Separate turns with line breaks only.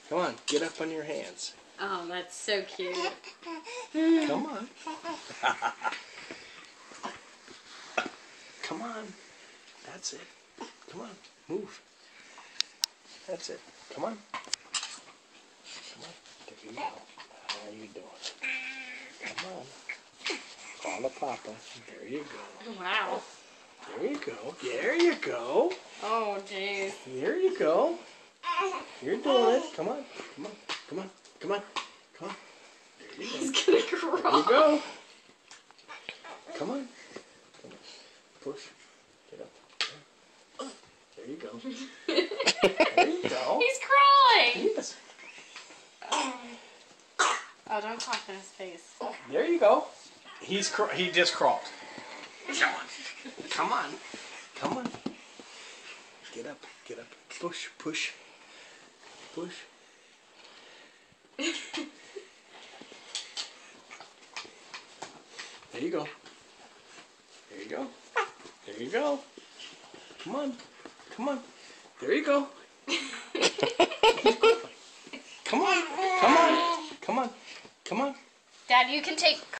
Come on, get up on your hands.
Oh, that's so cute.
Come on. Come on. That's it. Come on, move. That's it. Come on. Come on. There you go. How are you doing? Come on. Call to Papa. There you go.
Wow.
There you go. There you go.
Oh, jeez.
There you go. You're doing it. Come on. Come on. Come on. Come on. Come on. There you go.
He's gonna crawl.
There you go. Come on. Come on. Push. Get up. There you go. There you go.
He's crawling.
Yes.
Oh, don't talk in his face.
There you go. He just crawled. Come on. Come on. Come on. Get up. Get up. Push. Push. Push. There you go. There you go. There you go. Come on. Come on. There you go. Come on. Come on. Come on. Come on.
Dad, you can take